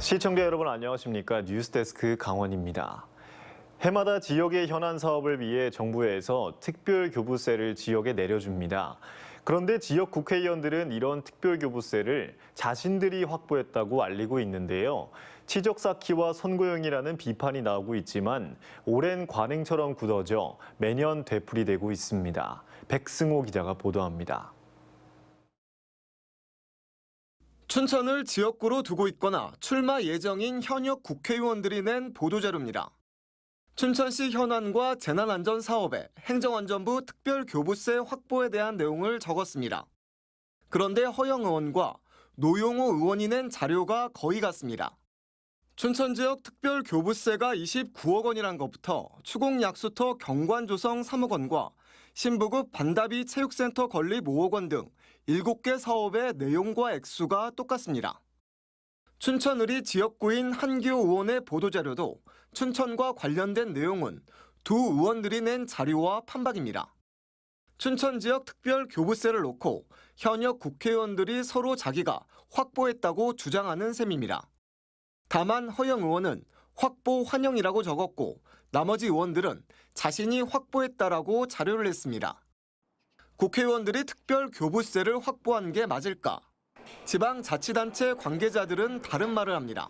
시청자 여러분 안녕하십니까? 뉴스데스크 강원입니다. 해마다 지역의 현안 사업을 위해 정부에서 특별교부세를 지역에 내려줍니다. 그런데 지역 국회의원들은 이런 특별교부세를 자신들이 확보했다고 알리고 있는데요. 치적쌓기와 선거용이라는 비판이 나오고 있지만 오랜 관행처럼 굳어져 매년 되풀이되고 있습니다. 백승호 기자가 보도합니다. 춘천을 지역구로 두고 있거나 출마 예정인 현역 국회의원들이 낸 보도자료입니다. 춘천시 현안과 재난안전 사업에 행정안전부 특별교부세 확보에 대한 내용을 적었습니다. 그런데 허영 의원과 노용호 의원이 낸 자료가 거의 같습니다. 춘천 지역 특별교부세가 29억 원이란 것부터 추곡약수터 경관조성 3억 원과 신부급 반다비 체육센터 건립 5억 원 등 7개 사업의 내용과 액수가 똑같습니다. 춘천을이 지역구인 한규 의원의 보도자료도 춘천과 관련된 내용은 두 의원들이 낸 자료와 판박입니다. 춘천 지역 특별교부세를 놓고 현역 국회의원들이 서로 자기가 확보했다고 주장하는 셈입니다. 다만 허영 의원은 확보 환영이라고 적었고 나머지 의원들은 자신이 확보했다라고 자료를 냈습니다. 국회의원들이 특별교부세를 확보한 게 맞을까? 지방자치단체 관계자들은 다른 말을 합니다.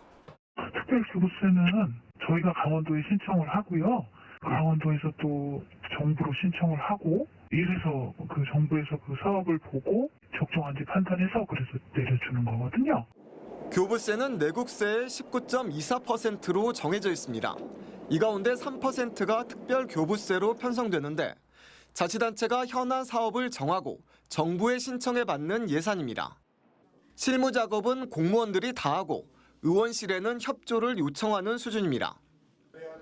특별교부세는 저희가 강원도에 신청을 하고요. 강원도에서 또 정부로 신청을 하고 이래서 그 정부에서 그 사업을 보고 적정한지 판단해서 그래서 내려주는 거거든요. 교부세는 내국세의 19.24%로 정해져 있습니다. 이 가운데 3%가 특별교부세로 편성되는데 자치단체가 현안 사업을 정하고 정부에 신청해 받는 예산입니다. 실무 작업은 공무원들이 다 하고 의원실에는 협조를 요청하는 수준입니다.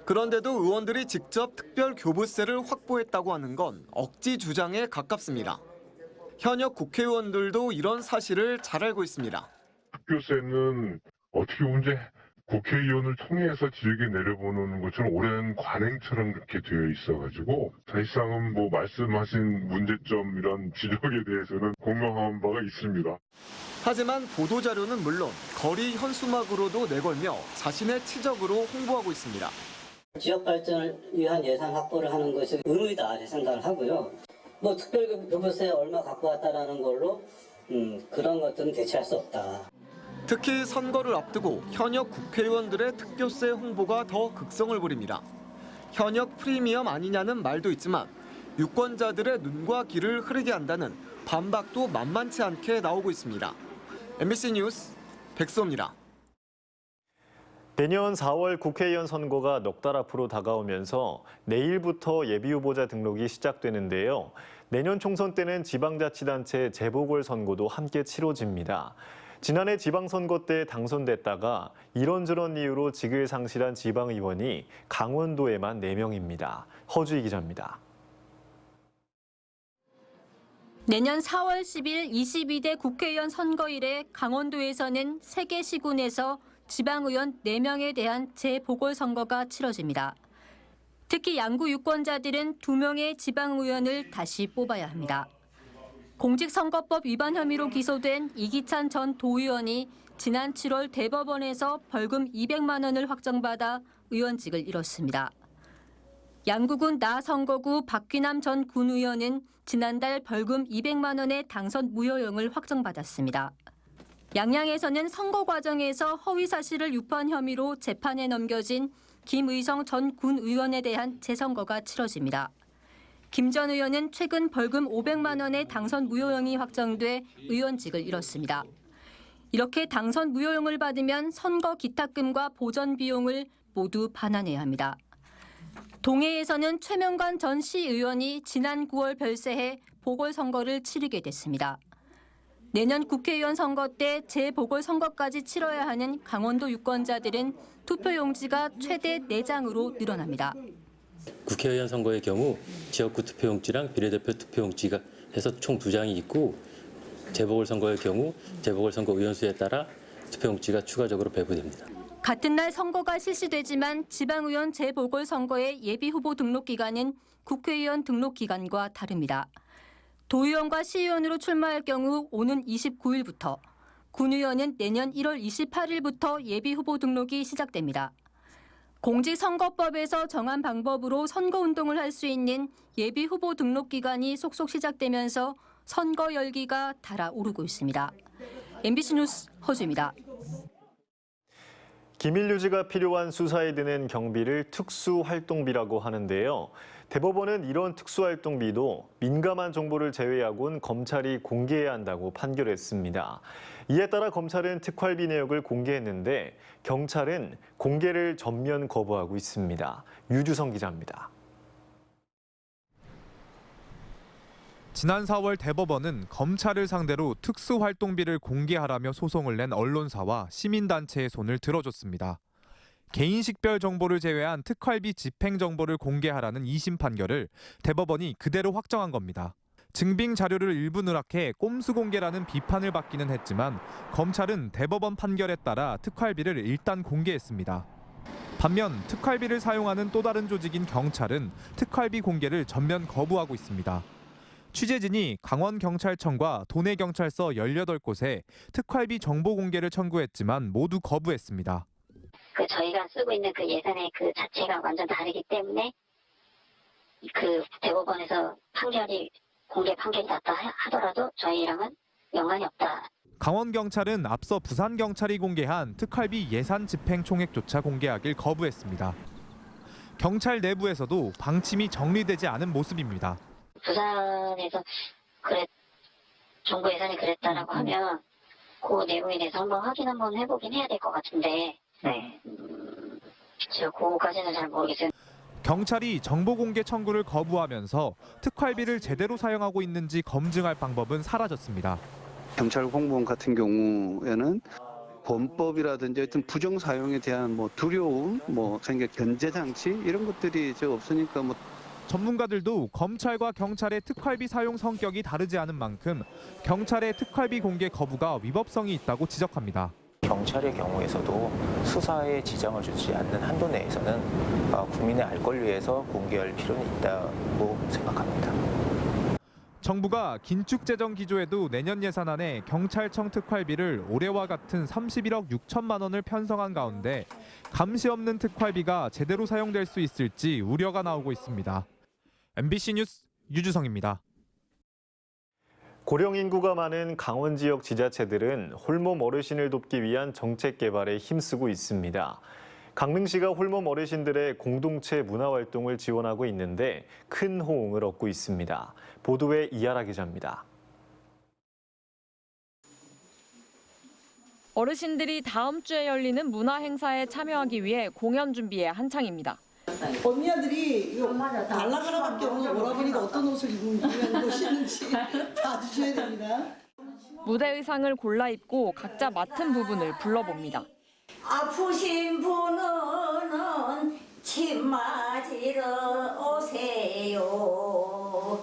그런데도 의원들이 직접 특별교부세를 확보했다고 하는 건 억지 주장에 가깝습니다. 현역 국회의원들도 이런 사실을 잘 알고 있습니다. 특교세는 어떻게 보면 이제 국회의원을 통해서 지역에 내려보내는 것처럼 오랜 관행처럼 그렇게 되어 있어가지고 사실상은 뭐 말씀하신 문제점 이런 지적에 대해서는 공감한 바가 있습니다. 하지만 보도자료는 물론 거리 현수막으로도 내걸며 자신의 치적으로 홍보하고 있습니다. 지역 발전을 위한 예산 확보를 하는 것이 의무이다 이렇게 생각을 하고요. 뭐 특별교부세 얼마 갖고 왔다라는 걸로 그런 것들은 대체할 수 없다. 특히 선거를 앞두고 현역 국회의원들의 특교세 홍보가 더 극성을 부립니다. 현역 프리미엄 아니냐는 말도 있지만 유권자들의 눈과 귀를 흐리게 한다는 반박도 만만치 않게 나오고 있습니다. MBC 뉴스 백소입니다. 내년 4월 국회의원 선거가 넉 달 앞으로 다가오면서 내일부터 예비후보자 등록이 시작되는데요. 내년 총선 때는 지방자치단체 재보궐선거도 함께 치러집니다. 지난해 지방선거 때 당선됐다가 이런저런 이유로 직을 상실한 지방의원이 강원도에만 4명입니다. 허주희 기자입니다. 내년 4월 10일 22대 국회의원 선거일에 강원도에서는 3개 시군에서 지방의원 4명에 대한 재보궐선거가 치러집니다. 특히 양구 유권자들은 2명의 지방의원을 다시 뽑아야 합니다. 공직선거법 위반 혐의로 기소된 이기찬 전 도의원이 지난 7월 대법원에서 벌금 200만 원을 확정받아 의원직을 잃었습니다. 양구군 나선거구 박귀남 전 군의원은 지난달 벌금 200만 원의 당선 무효형을 확정받았습니다. 양양에서는 선거 과정에서 허위 사실을 유포한 혐의로 재판에 넘겨진 김의성 전 군의원에 대한 재선거가 치러집니다. 김 전 의원은 최근 벌금 500만 원의 당선 무효형이 확정돼 의원직을 잃었습니다. 이렇게 당선 무효형을 받으면 선거 기탁금과 보전 비용을 모두 반환해야 합니다. 동해에서는 최명관 전 시의원이 지난 9월 별세해 보궐선거를 치르게 됐습니다. 내년 국회의원 선거 때 재보궐선거까지 치러야 하는 강원도 유권자들은 투표용지가 최대 4장으로 늘어납니다. 국회의원 선거의 경우 지역구 투표용지랑 비례대표 투표용지가 해서 총 2장이 있고 재보궐선거의 경우 재보궐선거 의원수에 따라 투표용지가 추가적으로 배부됩니다. 같은 날 선거가 실시되지만 지방의원 재보궐선거의 예비후보 등록 기간은 국회의원 등록 기간과 다릅니다. 도의원과 시의원으로 출마할 경우 오는 29일부터, 군의원은 내년 1월 28일부터 예비후보 등록이 시작됩니다. 공직선거법에서 정한 방법으로 선거운동을 할 수 있는 예비후보 등록 기간이 속속 시작되면서 선거 열기가 달아오르고 있습니다. MBC 뉴스 허주입니다. 기밀 유지가 필요한 수사에 드는 경비를 특수활동비라고 하는데요. 대법원은 이런 특수활동비도 민감한 정보를 제외하고는 검찰이 공개해야 한다고 판결했습니다. 이에 따라 검찰은 특활비 내역을 공개했는데 경찰은 공개를 전면 거부하고 있습니다. 유주성 기자입니다. 지난 4월 대법원은 검찰을 상대로 특수활동비를 공개하라며 소송을 낸 언론사와 시민단체의 손을 들어줬습니다. 개인식별 정보를 제외한 특활비 집행 정보를 공개하라는 2심 판결을 대법원이 그대로 확정한 겁니다. 증빙 자료를 일부 누락해 꼼수 공개라는 비판을 받기는 했지만 검찰은 대법원 판결에 따라 특활비를 일단 공개했습니다. 반면 특활비를 사용하는 또 다른 조직인 경찰은 특활비 공개를 전면 거부하고 있습니다. 취재진이 강원경찰청과 도내경찰서 18곳에 특활비 정보 공개를 청구했지만 모두 거부했습니다. 저희가 쓰고 있는 그 예산의 그 자체가 완전 다르기 때문에 그 대법원에서 공개 판결이 났다 하더라도 저희랑은 연관이 없다. 강원경찰은 앞서 부산경찰이 공개한 특활비 예산 집행 총액조차 공개하길 거부했습니다. 경찰 내부에서도 방침이 정리되지 않은 모습입니다. 부산에서 정부 예산이 그랬다라고 하면 그 내용에 대해서 한번 해보긴 해야 될 것 같은데 네. 그거까지는 잘 모르겠어요. 경찰이 정보 공개 청구를 거부하면서 특활비를 제대로 사용하고 있는지 검증할 방법은 사라졌습니다. 경찰 공무원 같은 경우에는 범법이라든지 하여튼 부정 사용에 대한 두려움, 생겨 견제 장치 이런 것들이 없으니까 전문가들도 검찰과 경찰의 특활비 사용 성격이 다르지 않은 만큼 경찰의 특활비 공개 거부가 위법성이 있다고 지적합니다. 경찰의 경우에서도 수사에 지장을 주지 않는 한도 내에서는 국민의 알 권리를 위해서 공개할 필요는 있다고 생각합니다. 정부가 긴축 재정 기조에도 내년 예산안에 경찰청 특활비를 올해와 같은 31억 6천만 원을 편성한 가운데 감시 없는 특활비가 제대로 사용될 수 있을지 우려가 나오고 있습니다. MBC 뉴스 유주성입니다. 고령 인구가 많은 강원 지역 지자체들은 홀몸 어르신을 돕기 위한 정책 개발에 힘쓰고 있습니다. 강릉시가 홀몸 어르신들의 공동체 문화활동을 지원하고 있는데 큰 호응을 얻고 있습니다. 보도에 이하라 기자입니다. 어르신들이 다음 주에 열리는 문화 행사에 참여하기 위해 공연 준비에 한창입니다. 언니들이 달라그라밖에 없는 오라버니가 어떤 옷을 입고 신는지 봐주셔야 됩니다. 무대 의상을 골라 입고 각자 맡은 부분을 불러봅니다. 아프신 분은 침 맞으러 오세요.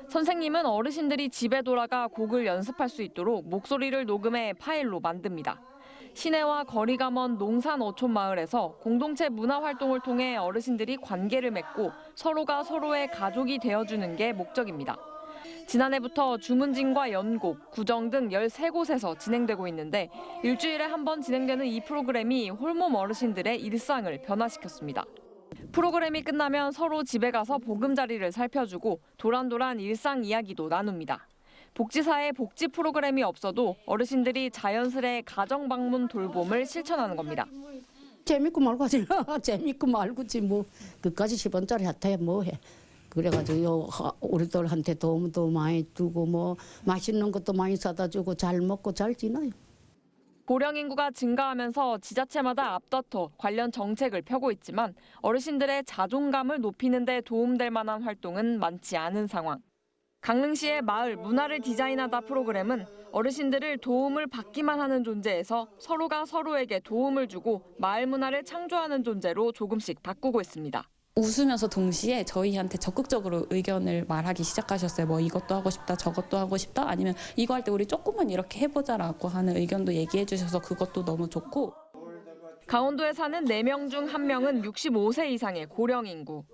선생님은 어르신들이 집에 돌아가 곡을 연습할 수 있도록 목소리를 녹음해 파일로 만듭니다. 시내와 거리가 먼 농산 어촌 마을에서 공동체 문화 활동을 통해 어르신들이 관계를 맺고 서로가 서로의 가족이 되어주는 게 목적입니다. 지난해부터 주문진과 연곡, 구정 등 13곳에서 진행되고 있는데 일주일에 한 번 진행되는 이 프로그램이 홀몸 어르신들의 일상을 변화시켰습니다. 프로그램이 끝나면 서로 집에 가서 보금자리를 살펴주고 도란도란 일상 이야기도 나눕니다. 복지사에 복지 프로그램이 없어도 어르신들이 자연스레 가정 방문 돌봄을 실천하는 겁니다. 재밌고 말고 하지 재밌고 말고지 그까지 10원짜리 핫해 뭐해. 그래가지고 우리들한테 도움도 많이 주고 맛있는 것도 많이 사다 주고 잘 먹고 잘 지내요. 고령 인구가 증가하면서 지자체마다 앞다퉈 관련 정책을 펴고 있지만 어르신들의 자존감을 높이는 데 도움될 만한 활동은 많지 않은 상황. 강릉시의 마을 문화를 디자인하다 프로그램은 어르신들을 도움을 받기만 하는 존재에서 서로가 서로에게 도움을 주고 마을 문화를 창조하는 존재로 조금씩 바꾸고 있습니다. 웃으면서 동시에 저희한테 적극적으로 의견을 말하기 시작하셨어요. 이것도 하고 싶다, 저것도 하고 싶다, 아니면 이거 할 때 우리 조금만 이렇게 해보자라고 하는 의견도 얘기해 주셔서 그것도 너무 좋고. 강원도에 사는 4명 중 1명은 65세 이상의 고령 인구.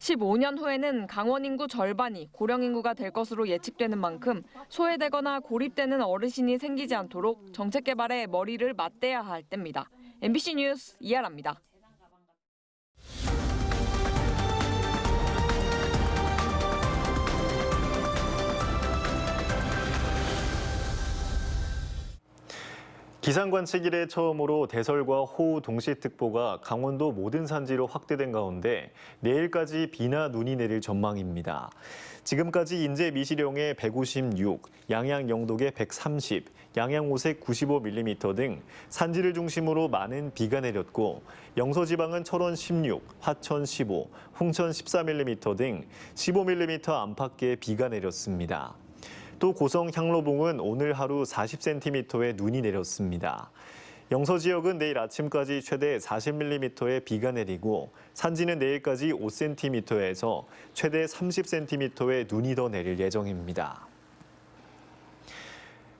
15년 후에는 강원 인구 절반이 고령 인구가 될 것으로 예측되는 만큼 소외되거나 고립되는 어르신이 생기지 않도록 정책 개발에 머리를 맞대야 할 때입니다. MBC 뉴스 이하라입니다. 기상관측 이래 처음으로 대설과 호우 동시특보가 강원도 모든 산지로 확대된 가운데 내일까지 비나 눈이 내릴 전망입니다. 지금까지 인제 미시령에 156, 양양 영덕에 130, 양양 오색 95mm 등 산지를 중심으로 많은 비가 내렸고 영서지방은 철원 16, 화천 15, 홍천 14mm 등 15mm 안팎의 비가 내렸습니다. 또 고성 향로봉은 오늘 하루 40cm의 눈이 내렸습니다. 영서 지역은 내일 아침까지 최대 40mm의 비가 내리고 산지는 내일까지 5cm에서 최대 30cm의 눈이 더 내릴 예정입니다.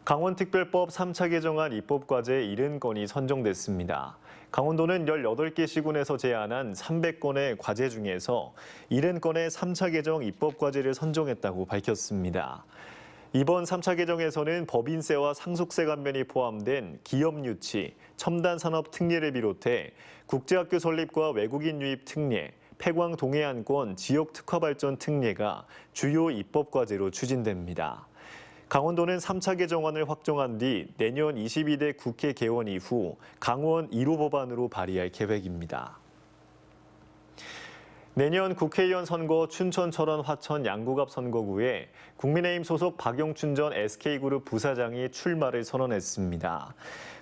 강원특별법 3차 개정안 입법과제 70건이 선정됐습니다. 강원도는 18개 시군에서 제안한 300건의 과제 중에서 70건의 3차 개정 입법과제를 선정했다고 밝혔습니다. 이번 3차 개정에서는 법인세와 상속세 감면이 포함된 기업 유치, 첨단 산업 특례를 비롯해 국제학교 설립과 외국인 유입 특례, 폐광 동해안권 지역 특화 발전 특례가 주요 입법 과제로 추진됩니다. 강원도는 3차 개정안을 확정한 뒤 내년 22대 국회 개원 이후 강원 1호 법안으로 발의할 계획입니다. 내년 국회의원 선거 춘천, 철원, 화천, 양구갑 선거구에 국민의힘 소속 박영춘 전 SK그룹 부사장이 출마를 선언했습니다.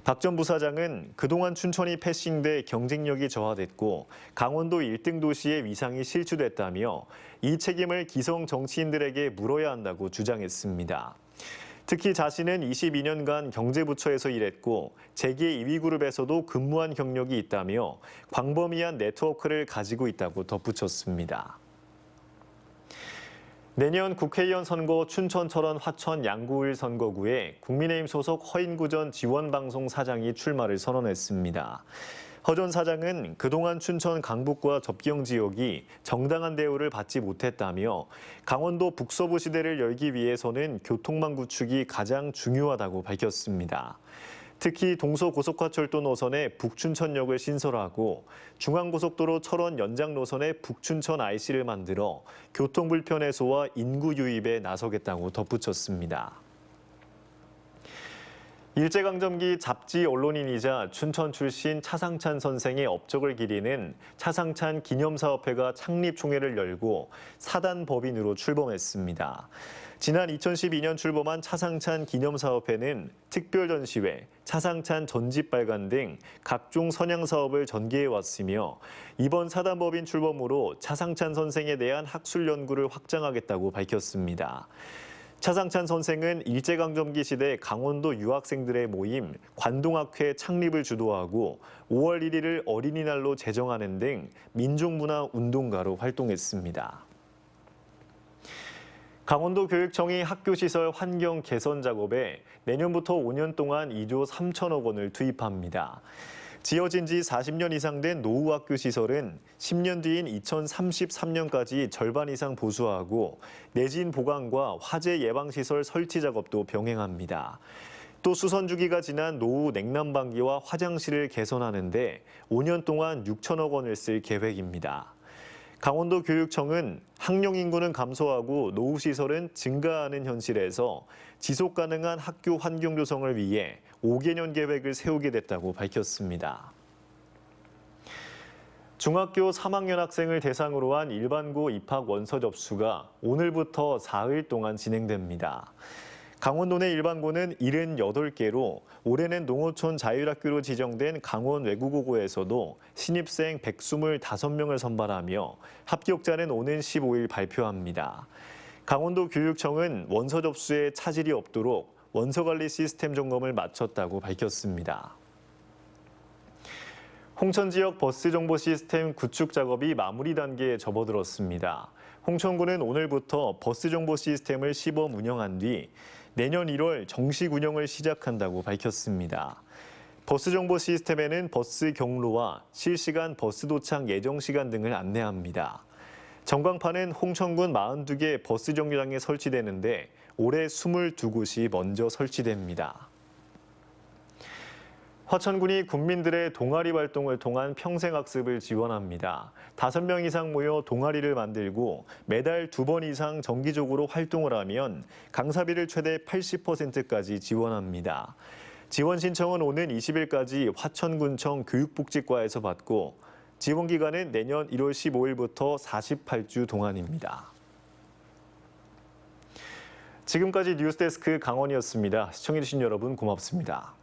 박 전 부사장은 그동안 춘천이 패싱돼 경쟁력이 저하됐고 강원도 1등 도시의 위상이 실추됐다며 이 책임을 기성 정치인들에게 물어야 한다고 주장했습니다. 특히 자신은 22년간 경제부처에서 일했고 재계 2위 그룹에서도 근무한 경력이 있다며 광범위한 네트워크를 가지고 있다고 덧붙였습니다. 내년 국회의원 선거 춘천, 철원, 화천, 양구을 선거구에 국민의힘 소속 허인구 전 지원방송 사장이 출마를 선언했습니다. 허 전 사장은 그동안 춘천 강북과 접경 지역이 정당한 대우를 받지 못했다며 강원도 북서부 시대를 열기 위해서는 교통망 구축이 가장 중요하다고 밝혔습니다. 특히 동서고속화철도 노선에 북춘천역을 신설하고 중앙고속도로 철원 연장 노선에 북춘천 IC를 만들어 교통 불편 해소와 인구 유입에 나서겠다고 덧붙였습니다. 일제강점기 잡지 언론인이자 춘천 출신 차상찬 선생의 업적을 기리는 차상찬 기념사업회가 창립총회를 열고 사단법인으로 출범했습니다. 지난 2012년 출범한 차상찬 기념사업회는 특별전시회, 차상찬 전집발간 등 각종 선양사업을 전개해왔으며 이번 사단법인 출범으로 차상찬 선생에 대한 학술 연구를 확장하겠다고 밝혔습니다. 차상찬 선생은 일제강점기 시대 강원도 유학생들의 모임 관동학회 창립을 주도하고 5월 1일을 어린이날로 제정하는 등 민족문화 운동가로 활동했습니다. 강원도 교육청이 학교시설 환경 개선 작업에 내년부터 5년 동안 2조 3천억 원을 투입합니다. 지어진 지 40년 이상 된 노후학교 시설은 10년 뒤인 2033년까지 절반 이상 보수하고 내진 보강과 화재 예방시설 설치 작업도 병행합니다. 또 수선 주기가 지난 노후 냉난방기와 화장실을 개선하는 데 5년 동안 6천억 원을 쓸 계획입니다. 강원도 교육청은 학령 인구는 감소하고 노후 시설은 증가하는 현실에서 지속 가능한 학교 환경 조성을 위해 5개년 계획을 세우게 됐다고 밝혔습니다. 중학교 3학년 학생을 대상으로 한 일반고 입학 원서 접수가 오늘부터 4일 동안 진행됩니다. 강원도 내 일반고는 78개로 올해는 농어촌 자율학교로 지정된 강원 외국어고에서도 신입생 125명을 선발하며 합격자는 오는 15일 발표합니다. 강원도 교육청은 원서 접수에 차질이 없도록 원서관리 시스템 점검을 마쳤다고 밝혔습니다. 홍천 지역 버스 정보 시스템 구축 작업이 마무리 단계에 접어들었습니다. 홍천구는 오늘부터 버스 정보 시스템을 시범 운영한 뒤 내년 1월 정식 운영을 시작한다고 밝혔습니다. 버스 정보 시스템에는 버스 경로와 실시간 버스 도착 예정 시간 등을 안내합니다. 전광판은 홍천군 42개 버스 정류장에 설치되는데 올해 22곳이 먼저 설치됩니다. 화천군이 국민들의 동아리 활동을 통한 평생학습을 지원합니다. 5명 이상 모여 동아리를 만들고 매달 2번 이상 정기적으로 활동을 하면 강사비를 최대 80%까지 지원합니다. 지원 신청은 오는 20일까지 화천군청 교육복지과에서 받고 지원 기간은 내년 1월 15일부터 48주 동안입니다. 지금까지 뉴스데스크 강원이었습니다. 시청해주신 여러분 고맙습니다.